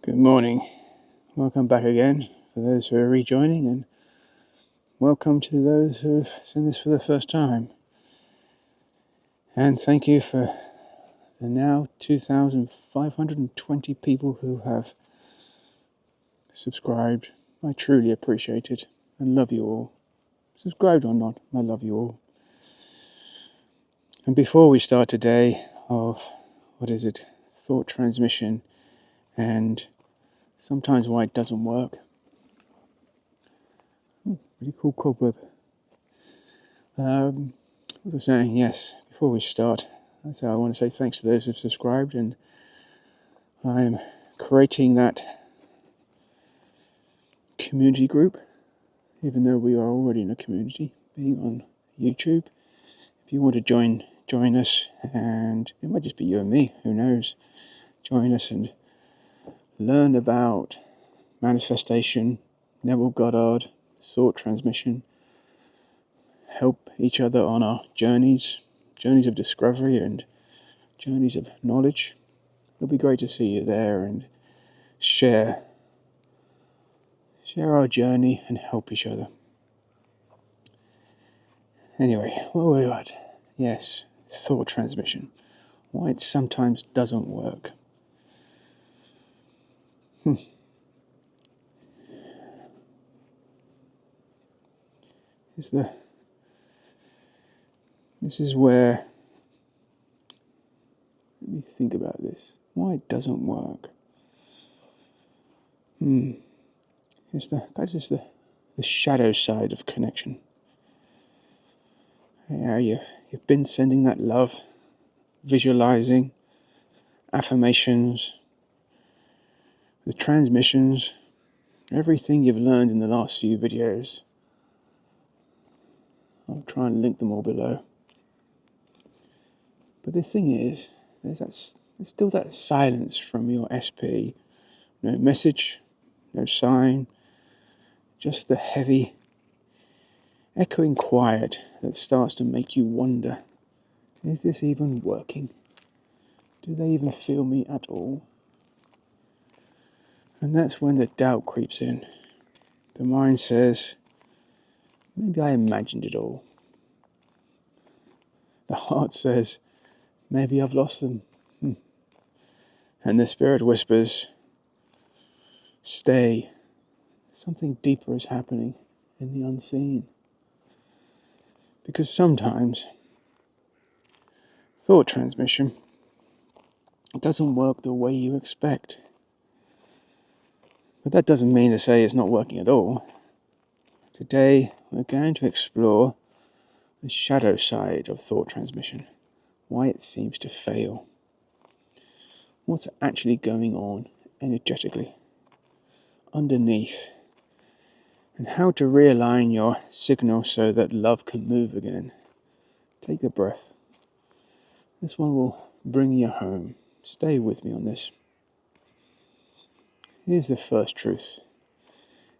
Good morning. Welcome back again for those who are rejoining, and welcome to those who have seen this for the first time. And thank you for the now 2,520 people who have subscribed. I truly appreciate it and love you all. Subscribed or not, I love you all. And before we start today of, thought transmission and sometimes why it doesn't work. Pretty cool cobweb. What was I saying? Yes, before we start, I want to say thanks to those who've subscribed, and I'm creating that community group, even though we are already in a community, being on YouTube. If you want to join us, and it might just be you and me, who knows, join us and learn about manifestation, Neville Goddard, thought transmission, help each other on our journeys of discovery and journeys of knowledge. It'll be great to see you there and share our journey and help each other. Anyway, where were we at? Yes, thought transmission. Why it sometimes doesn't work. This is where, let me think about this. Why it doesn't work. It's the shadow side of connection. Yeah, you've been sending that love, visualizing, affirmations, the transmissions, everything you've learned in the last few videos. I'll try and link them all below. But the thing is, there's still that silence from your SP. No message, no sign, just the heavy, echoing quiet that starts to make you wonder, is this even working? Do they even feel me at all? And that's when the doubt creeps in. The mind says, maybe I imagined it all. The heart says, maybe I've lost them. And the spirit whispers, stay. Something deeper is happening in the unseen. Because sometimes thought transmission doesn't work the way you expect. But that doesn't mean to say it's not working at all. Today we're going to explore the shadow side of thought transmission, why it seems to fail, what's actually going on energetically underneath, and how to realign your signal so that love can move again. Take the breath. This one will bring you home. Stay with me on this. Here's the first truth.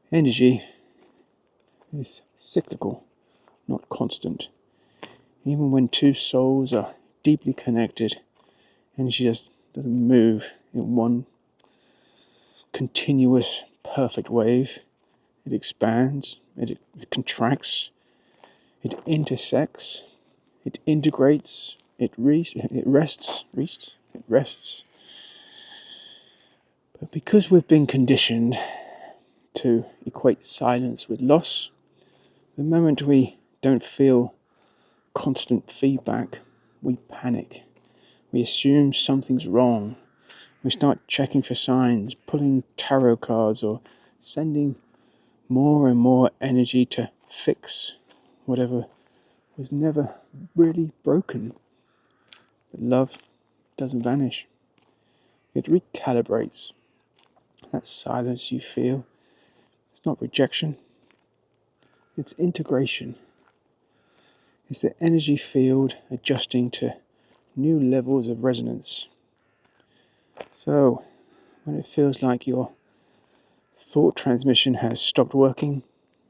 Energy is cyclical, not constant. Even when two souls are deeply connected, energy just doesn't move in one continuous, perfect wave. It expands, it contracts, it intersects, it integrates, it rests. But because we've been conditioned to equate silence with loss, the moment we don't feel constant feedback, we panic. We assume something's wrong. We start checking for signs, pulling tarot cards, or sending more and more energy to fix whatever was never really broken. But love doesn't vanish. It recalibrates. That silence you feel, it's not rejection. It's integration. It's the energy field adjusting to new levels of resonance. So, when it feels like your thought transmission has stopped working,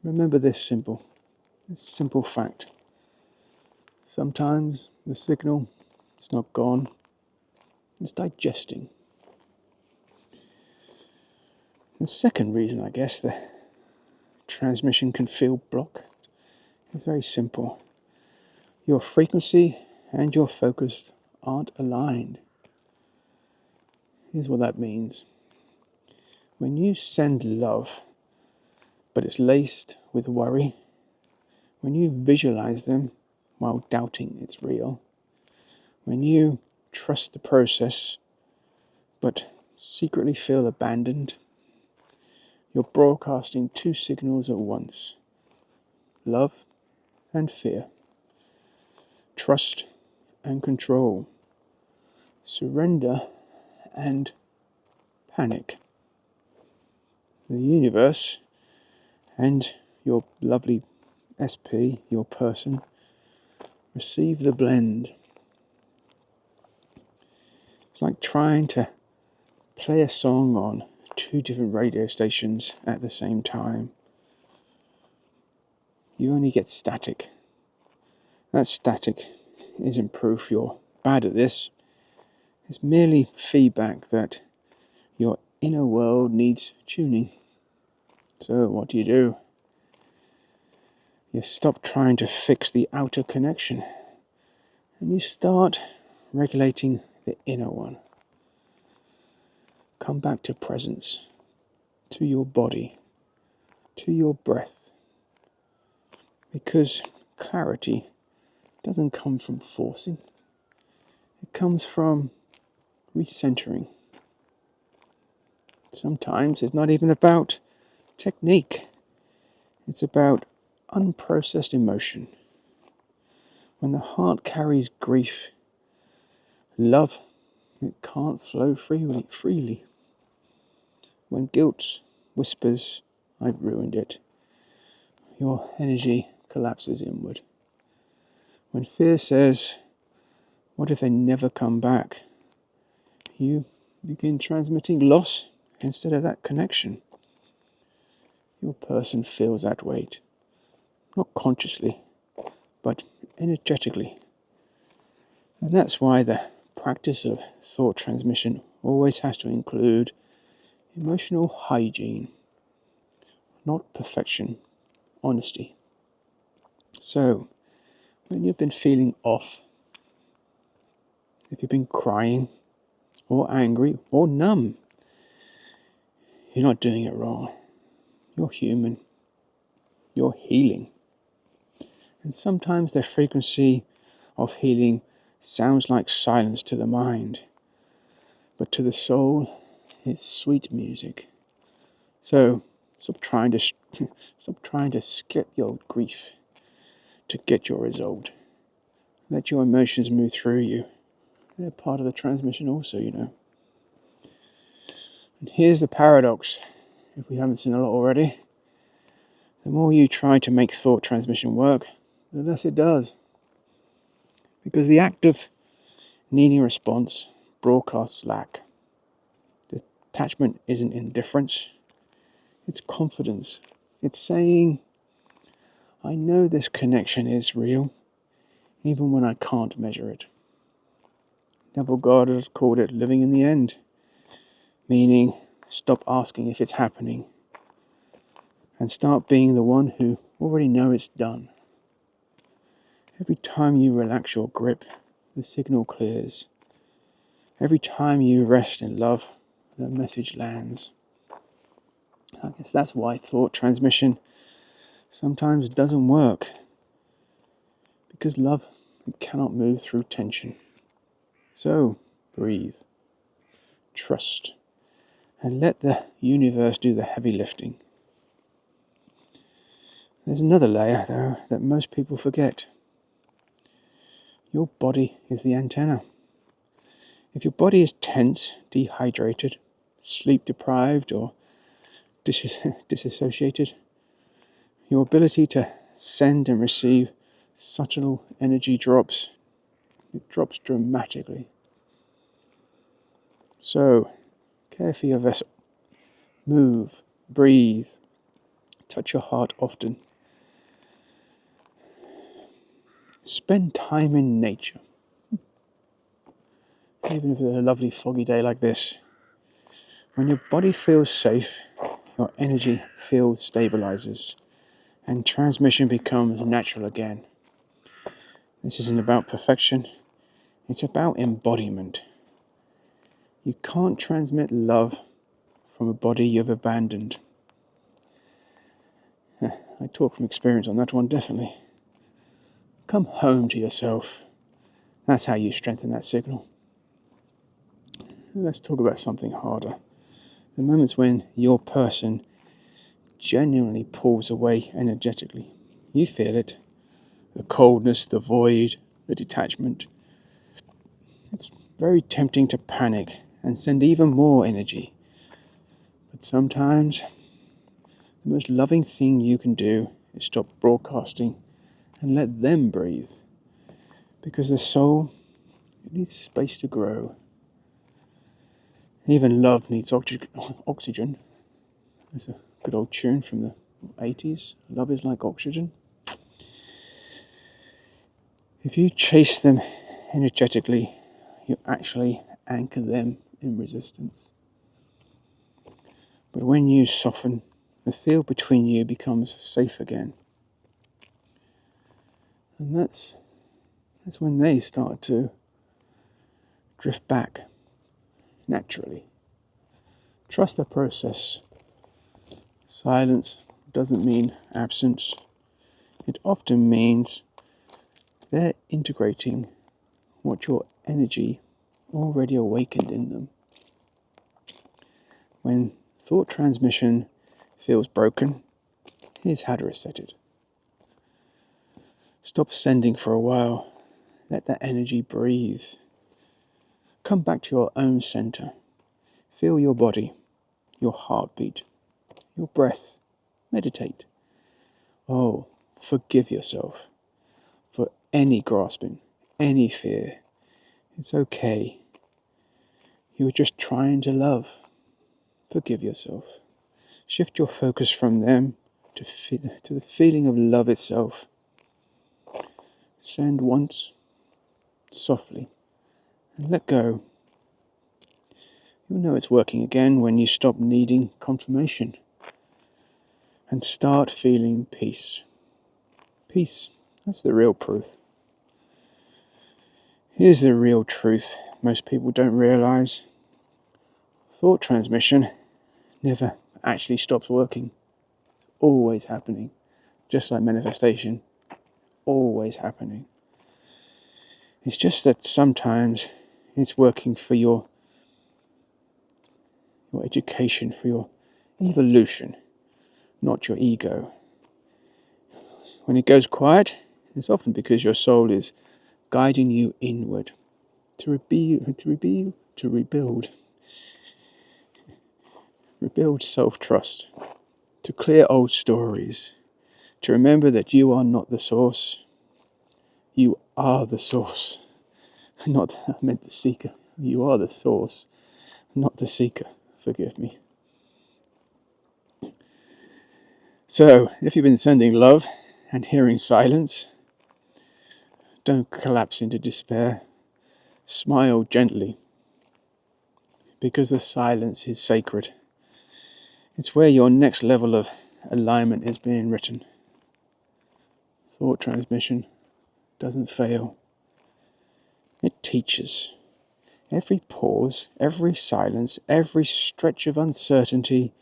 remember this simple fact. Sometimes the signal, it's not gone, it's digesting. The second reason, I guess, the transmission can feel blocked is very simple. Your frequency and your focus aren't aligned. Here's what that means. When you send love, but it's laced with worry, when you visualize them while doubting it's real, when you trust the process, but secretly feel abandoned, you're broadcasting two signals at once: love and fear, trust and control, surrender and panic. The universe and your lovely SP, your person, receive the blend. It's like trying to play a song on two different radio stations at the same time. You only get static. That static isn't proof you're bad at this. It's merely feedback that your inner world needs tuning. So what do? You stop trying to fix the outer connection and you start regulating the inner one. Come back to presence, to your body, to your breath. Because clarity doesn't come from forcing. It comes from recentering. Sometimes it's not even about technique. It's about unprocessed emotion. When the heart carries grief, love, it can't flow freely. When guilt whispers, I've ruined it, your energy collapses inward. When fear says, what if they never come back? You begin transmitting loss instead of that connection. Your person feels that weight, not consciously, but energetically. And that's why the practice of thought transmission always has to include emotional hygiene, not perfection, honesty. So, when you've been feeling off, if you've been crying, or angry, or numb, you're not doing it wrong. You're human. You're healing. And sometimes the frequency of healing sounds like silence to the mind, but to the soul, it's sweet music. So stop trying to skip your grief to get your result. Let your emotions move through you. They're part of the transmission also, And here's the paradox, if we haven't seen a lot already. The more you try to make thought transmission work, the less it does. Because the act of needing response broadcasts lack. Detachment isn't indifference. It's confidence. It's saying, I know this connection is real, even when I can't measure it. Neville Goddard called it living in the end, meaning stop asking if it's happening and start being the one who already know it's done. Every time you relax your grip, the signal clears. Every time you rest in love, the message lands. I guess that's why thought transmission sometimes doesn't work. Because love cannot move through tension. So, breathe, trust, and let the universe do the heavy lifting. There's another layer, though, that most people forget. Your body is the antenna. If your body is tense, dehydrated, sleep deprived, or disassociated, your ability to send and receive subtle energy drops. It drops dramatically. So, care for your vessel. Move, breathe, touch your heart often. Spend time in nature. Even if it's a lovely foggy day like this. When your body feels safe, your energy field stabilizes, and transmission becomes natural again. This isn't about perfection, it's about embodiment. You can't transmit love from a body you've abandoned. I talk from experience on that one, definitely. Come home to yourself. That's how you strengthen that signal. Let's talk about something harder. The moments when your person genuinely pulls away energetically. You feel it. The coldness, the void, the detachment. It's very tempting to panic and send even more energy. But sometimes, the most loving thing you can do is stop broadcasting and let them breathe. Because the soul, it needs space to grow. Even love needs oxygen. There's a good old tune from the 80s. Love is like oxygen. If you chase them energetically, you actually anchor them in resistance. But when you soften, the field between you becomes safe again. And that's when they start to drift back naturally. Trust the process. Silence doesn't mean absence. It often means they're integrating what your energy already awakened in them. When thought transmission feels broken, here's how to reset it. Stop sending for a while. Let that energy breathe. Come back to your own center. Feel your body, your heartbeat, your breath. Meditate. Oh, forgive yourself for any grasping, any fear. It's okay. You were just trying to love. Forgive yourself. Shift your focus from them to the feeling of love itself. Send once, softly, and let go. You'll know it's working again when you stop needing confirmation and start feeling peace. Peace, that's the real proof. Here's the real truth most people don't realize. Thought transmission never actually stops working. It's always happening. Just like manifestation, always happening. It's just that sometimes it's working for your education, for your evolution, not your ego. When it goes quiet, it's often because your soul is guiding you inward to rebuild self-trust, to clear old stories, to remember that you are not the source. You are the source. I meant the seeker. You are the source, not the seeker. Forgive me. So, if you've been sending love and hearing silence, don't collapse into despair. Smile gently, because the silence is sacred. It's where your next level of alignment is being written. Thought transmission doesn't fail. It teaches. Every pause, every silence, every stretch of uncertainty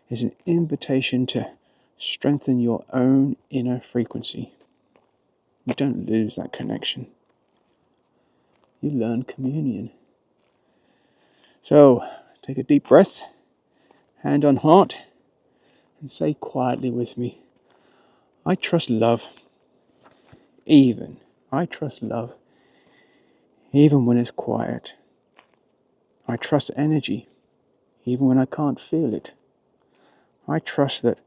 is an invitation to strengthen your own inner frequency. You don't lose that connection. You learn communion. So, take a deep breath, hand on heart, and say quietly with me, I trust love. I trust love, even when it's quiet. I trust energy, even when I can't feel it. I trust that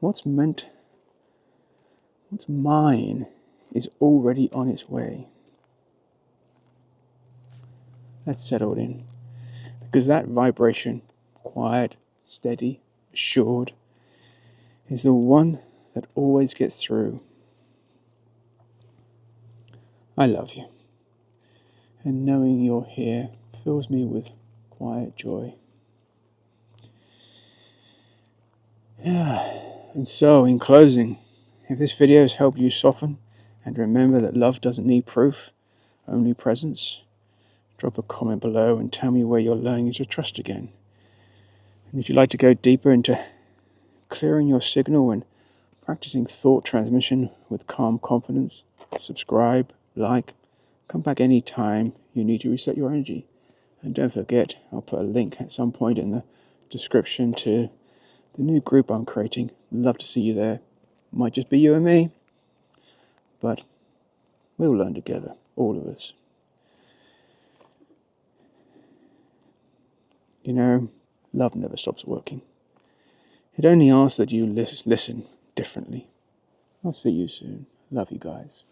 what's mine, is already on its way. Let's settle in, because that vibration, quiet, steady, assured, is the one that always gets through. I love you, and knowing you're here fills me with quiet joy. And so, in closing, if this video has helped you soften and remember that love doesn't need proof, only presence, drop a comment below and tell me where you're learning to trust again. And if you'd like to go deeper into clearing your signal and practicing thought transmission with calm confidence, subscribe, like, come back any time you need to reset your energy. And don't forget, I'll put a link at some point in the description to the new group I'm creating. Love to see you there. Might just be you and me, but we'll learn together, all of us. You know, love never stops working. It only asks that you listen differently. I'll see you soon. Love you guys.